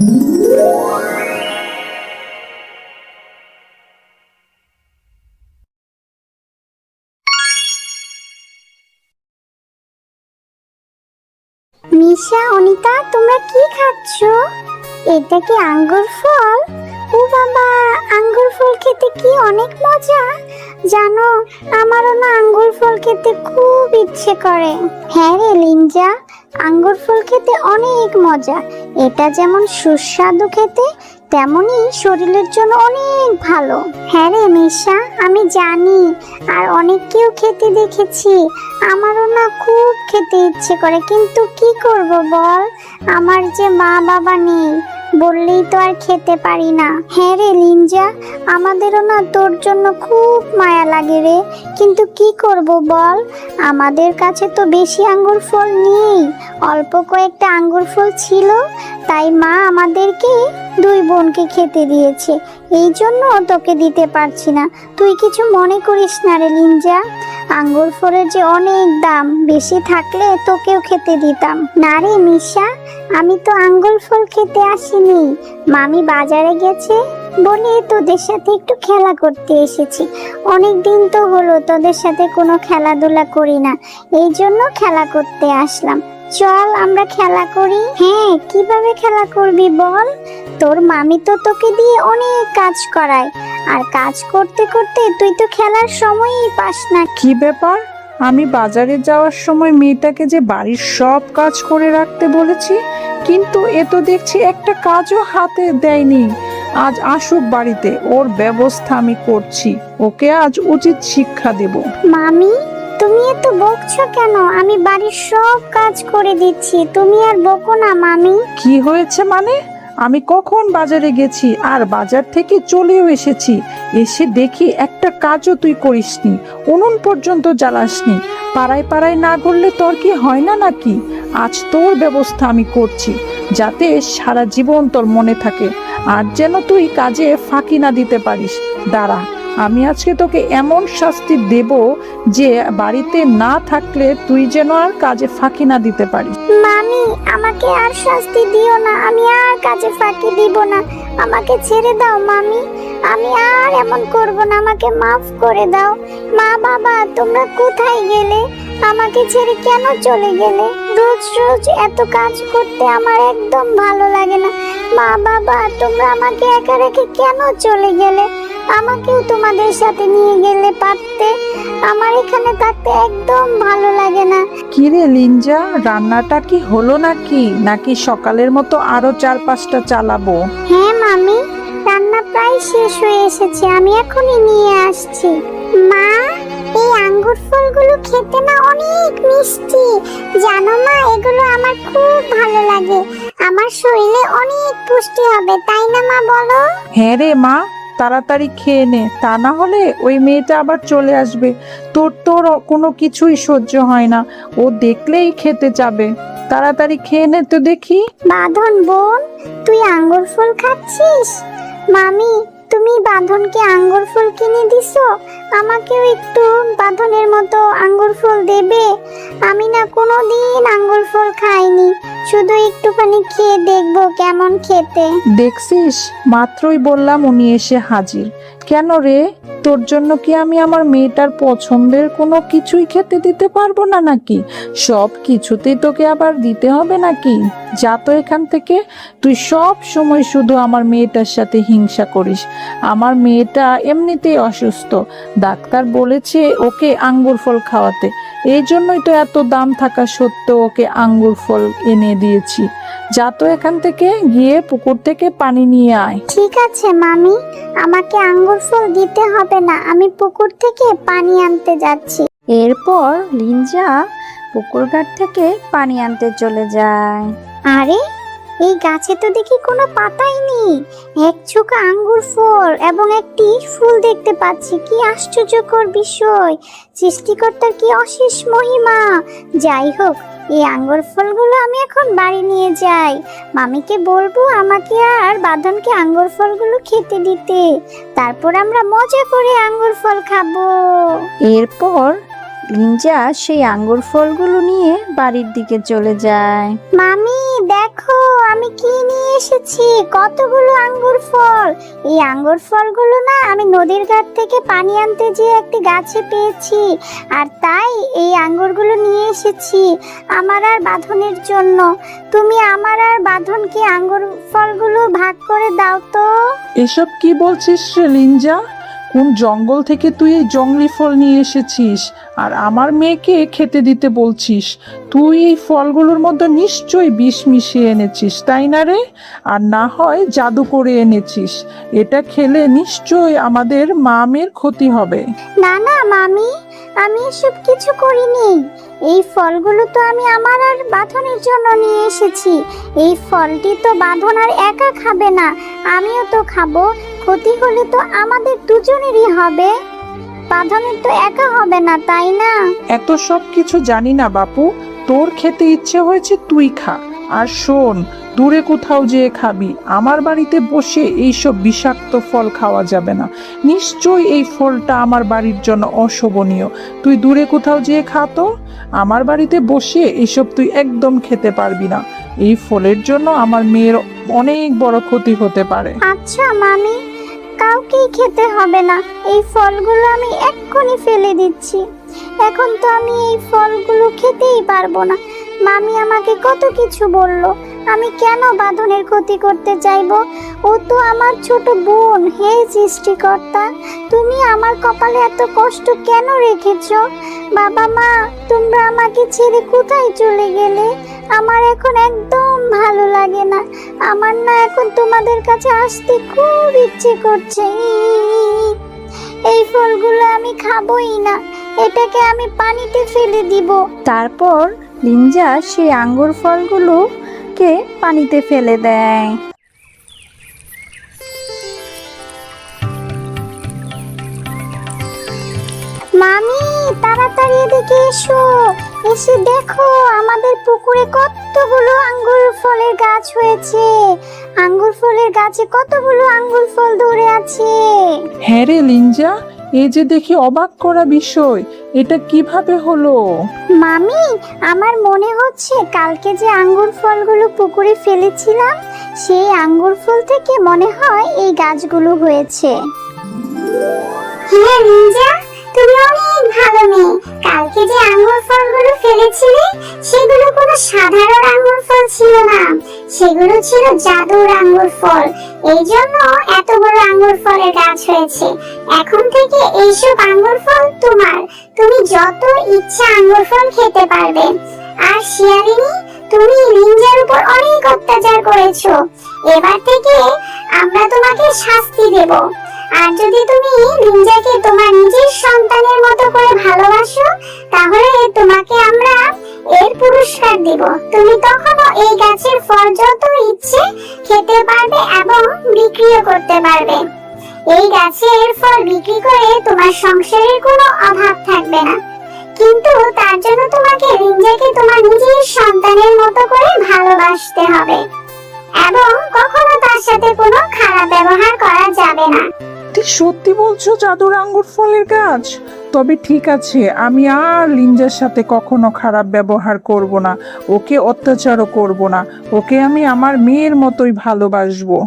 মিশা, অনিতা, তোমরা কি খাচ্ছ? এটা কি আঙ্গুর ফল? ও বাবা, আঙ্গুর ফল খেতে কি অনেক মজা। জানো, আমারও না আঙ্গুর ফল খেতে খুব ইচ্ছে করে। হ্যাঁ রে লিঞ্জা, আঙ্গুর ফল খেতে অনেক মজা। এটা যেমন সুস্বাদু খেতে, তেমনি শরীরের জন্য অনেক ভালো। হ্যাঁ রে মিশা, আমি জানি, আর অনেককেও খেতে দেখেছি। আমারও না খুব খেতে ইচ্ছে করে, কিন্তু কি করব বল, আমার যে মা বাবা নেই, বললেই তো আর খেতে পারি না। হ্যাঁ রে লিঞ্জা, আমাদেরও না তোর জন্য খুব মায়া লাগে রে, কিন্তু কি করব বল, আমাদের কাছে তো বেশি আঙ্গুর ফল নেই। অল্প কয়েকটা আঙ্গুর ফল ছিল, তাই মা আমাদেরকে দুই বোনকে খেতে দিয়েছে। এই জন্য তোকে দিতে পারছি না, তুই কিছু মনে করিস না রে লিঞ্জা। আঙ্গুর ফলের যে অনেক দাম, বেশি থাকলে তোকেও খেতে দিতাম। না রে মিশা, আমি তো আঙ্গুর ফল খেতে আসিনি, মামি বাজারে গেছে বলে তোদের সাথে একটু খেলা করতে এসেছি। অনেক দিন তো হলো তোদের সাথে কোনো খেলাধুলা করি না, এই জন্য খেলা করতে আসলাম। চল আমরা খেলা করি। হ্যাঁ, কিভাবে খেলা করবি বল? তোর মামি তো তোকে দিয়ে অনেক কাজ করায়, আর কাজ করতে করতে তুই তো খেলার সময়ই পাস না। কি ব্যাপার? আমি বাজারে যাওয়ার সময় মেয়েটাকে যে বাড়ির সব কাজ করে রাখতে বলেছি, কিন্তু এ তো দেখছি একটা কাজও হাতে দেয়নি। আজ আসুক বাড়িতে, ওর ব্যবস্থা আমি করছি। ওকে আজ উচিত শিক্ষা দেব। মামি, তুমি এত বকছো কেন? আমি বাড়ির সব কাজ করে দিচ্ছি, তুমি আর বকো না মামি। কি হয়েছে মানে? আমি কখন বাজারে গেছি আর বাজার থেকে চলেও এসেছি, এসে দেখি একটা কাজও তুই করিসনি, উনুন পর্যন্ত জ্বালাসনি। পাড়ায় পাড়ায় না ঘুরলে তোর কি হয় না নাকি? আজ তোর ব্যবস্থা আমি করছি, যাতে সারা জীবন তোর মনে থাকে, আর যেন তুই কাজে ফাঁকি না দিতে পারিস। দাঁড়া, আমি আজকে তোকে এমন শাস্তি দেব যে বাড়িতে না থাকলে তুই যেন আর কাজে ফাঁকি না দিতে পারিস। মামি, আমাকে আর শাস্তি দিও না, আমি আর কাজে ফাঁকি দিব না, আমাকে ছেড়ে দাও মামি, আমি আর এমন করব না, আমাকে মাফ করে দাও। মা বাবা, তোমরা কোথায় গেলে? আমাকে ছেড়ে কেন চলে গেলে? রোজ রোজ এত কাজ করতে আমার একদম ভালো লাগে না। মা বাবা, তোমরা আমাকে একা রেখে কেন চলে গেলে? আমাকেও তোমাদের সাথে নিয়ে গেলে পারতে, আমার এখানে থাকতে একদম ভালো লাগে না। কিরে লিঞ্জা, রান্নাটা কি হলো নাকি সকালের মতো আরো 4-5টা চালাবো? হ্যাঁ মামি, রান্না প্রায় শেষ হয়ে এসেছে, আমি এখনই নিয়ে আসছি। মা, এই আঙ্গুর ফলগুলো খেতে না অনেক মিষ্টি, জানো মা, এগুলো আমার খুব ভালো লাগে, আমার শরীরে অনেক পুষ্টি হবে, তাই না মা বলো? হ্যাঁ রে মা, তাড়াতাড়ি খেয়ে নে, তা না হলে ওই মেয়েটা আবার চলে আসবে। তোর কোনো কিছুই সহ্য হয় না, ও দেখলেই খেতে যাবে। তাড়াতাড়ি খেয়ে নে তো দেখি। বাঁধন বোন, তুই আঙ্গুর ফল খাচ্ছিস? মামি, তুমি বাঁধনকে আঙ্গুর ফল কিনে দিছো, আমাকেও একটু বাঁধনের মতো আঙ্গুর ফল দেবে? আমি না কোনোদিন আঙ্গুর ফল খাইনি, শুধু একটুখানি খেয়ে দেখবো কেমন খেতে। দেখছিস, মাত্রই বললাম উনি এসে হাজির। কেন রে, তোর জন্য কি আমি আমার মেয়েটার পছন্দের কোনো কিছুই খেতে দিতে পারবো না নাকি? সব কিছুতেই তোকে আবার দিতে হবে নাকি? যা তো এখান থেকে। তুই সব সময় শুধু আমার মেয়েটার সাথে হিংসা করিস। আমার মেয়েটা এমনিতেই অসুস্থ, ডাক্তার বলেছে ওকে আঙ্গুর ফল খাওয়াতে, এই জন্যই তো এত দাম থাকা সত্ত্বেও ওকে আঙ্গুর ফল এনে দিয়েছি। যা তো এখান থেকে, গিয়ে পুকুর থেকে পানি নিয়ে আয়। ঠিক আছে মামি, আমাকে আঙ্গুর ফল দিতে হবে না, আমি পুকুর থেকে পানি আনতে যাচ্ছি। এরপর লিঞ্জা পুকুর ঘাট থেকে পানি আনতে চলে যায়। আরে, এই গাছে তো দেখি কোনো পাতাই নেই, এক ছোকা আঙ্গুর ফল এবং একটি ফুল দেখতে পাচ্ছি, কি আশ্চর্যকর বিষয়, সৃষ্টিকর্তার কি অশেষ মহিমা। যাই হোক, এই আঙ্গুর ফলগুলো আমি এখন বাড়ি নিয়ে যাই, মামিকে বলবো আমাকে আর বাঁধনকে আঙ্গুর ফলগুলো খেতে দিতে, তারপর আমরা মজা করে আঙ্গুর ফল খাবো। এরপর লিঞ্জা সেই আঙ্গুর ফলগুলো নিয়ে বাড়ির দিকে চলে যায়। মামি দেখো আমি কি নিয়ে এসেছি, কতগুলো আঙ্গুর ফল। এই আঙ্গুর ফলগুলো না আমি নদীর ঘাট থেকে পানি আনতে যেয়ে একটি গাছে পেয়েছি, আর তাই এই আঙ্গুরগুলো নিয়ে এসেছি আমার আর বাঁধনের জন্য। তুমি আমার আর বাঁধনকে আঙ্গুর ফলগুলো ভাগ করে দাও তো। এসব কি বলছিস রে লিঞ্জা? কোন জঙ্গল থেকে তুই এই জঙ্গলি ফল নিয়ে এসেছিস আর আমার মেয়েকে খেতে দিতে বলছিস? তুই এই ফলগুলোর মধ্যে নিশ্চয়ই বিষ মিশিয়ে এনেছিস, তাই না রে? আর না হয় জাদু করে এনেছিস। এটা খেলে নিশ্চয়ই আমাদের মামের ক্ষতি হবে। না না মামি, আমি এসব কিছু করিনি। এই ফলগুলো তো আমি আমার আর বাঁধনের জন্য নিয়ে এসেছি। এই ফলটি তো বাঁধন আর একা খাবে না, আমিও তো খাবো। ক্ষতি হলে তো আমাদের দুজনেরই হবে, বাঁধনের তো একা হবে না, তাই না? এত সব কিছু জানি না বাপু, তোর খেতে ইচ্ছে হয়েছে তুই খা। আর শোন, দূরে কোথাও যেয়ে খাবি, আমার বাড়িতে বসে এইসব বিষাক্ত ফল খাওয়া যাবে না। নিশ্চয়ই এই ফলটা আমার বাড়ির জন্য অশোভনীয়। তুই দূরে কোথাও যেয়ে খা তো। আমার বাড়িতে বসে এইসব তুই একদম খেতে পারবি না। এই ফলের জন্য আমার মেয়ের অনেক বড় ক্ষতি হতে পারে। আচ্ছা মামি, কাউকেই খেতে হবে না। এই ফলগুলো আমি এক্ষুনি ফেলে দিচ্ছি। এখন তো আমি এই ফলগুলো খেতেই পারবো না। মামি আমাকে কত কিছু বললো, আমি কেন বাঁধনের ক্ষতি করতে চাইবো? ও তো আমার ছোট বোন। হে সৃষ্টিকর্তা, তুমি আমার কপালে এত কষ্ট কেন রেখেছো? বাবা মা, তোমরা আমাকে ছেড়ে কোথায় চলে গেলে? আমার এখন একদম ভালো লাগে না। আমার না এখন তোমাদের কাছে আসতে খুব ইচ্ছে করছে। এই ফলগুলো আমি খাবোই না, এটাকে আমি পানিতে ফেলে দিব। তারপর লিঞ্জা সেই আঙ্গুর ফলগুলোকে পানিতে ফেলে দেয়। মামি তাড়াতাড়ি এদিকে এসো, এসে দেখো আমাদের পুকুরে কতগুলো আঙ্গুর ফলের গাছ হয়েছে। আঙ্গুর ফলের গাছে কতগুলো আঙ্গুর ফল ধরে আছে। হ্যাঁ রে লিঞ্জা, এই যে দেখি অবাক করা বিষয়, এটা কিভাবে হলো? মামি, আমার মনে হচ্ছে কালকে যে আঙ্গুর ফলগুলো পুকুরে ফেলেছিলাম, সেই আঙ্গুর ফল থেকে মনে হয় এই গাছগুলো হয়েছে। হ্যাঁ লিঞ্জা, তুমি অনেক ভালো মেয়ে। কালকে যে আঙ্গুর ফলগুলো ফেলেছিলে সেগুলো কোনো সাধারণ আঙ্গুর ফল ছিল না, সেগুলো ছিল জাদুর আঙ্গুর ফল। এই জন্য এত বড় আঙ্গুর ফলের গাছ হয়েছে। এখন থেকে এইসব আঙ্গুর ফল তোমার, তুমি যত ইচ্ছা আঙ্গুর ফল খেতে পারবে। আর শিয়ালিনী, তুমি লিঞ্জার উপর অনেক অত্যাচার করেছো, এবার থেকে আমরা তোমাকে শাস্তি দেব। আর যদি তুমি লিঞ্জাকে তোমার নিজের সন্তানের মতো করে ভালোবাসো, তাহলে তোমাকে আমরা এর পুরস্কার দেব। তুমি তখনও এই গাছের ফল যত ইচ্ছে খেতে পারবে এবং বিক্রিও করতে পারবে। এই গাছের ফল বিক্রি করে তোমার সংসারের কোনো অভাব থাকবে না। কিন্তু তার জন্য তোমাকে লিঞ্জাকে তোমার নিজের সন্তানের মতো করে ভালোবাসতে হবে এবং কখনো তার সাথে কোনো খারাপ ব্যবহার করা যাবে না। তুই সত্যি বলছো জাদুর আঙ্গুর ফলের গাছ? তবে ঠিক আছে, আমি আর লিঞ্জার সাথে কখনো খারাপ ব্যবহার করব না, ওকে অত্যাচারও করব না, ওকে আমি আমার মেয়ের মতোই ভালোবাসবো।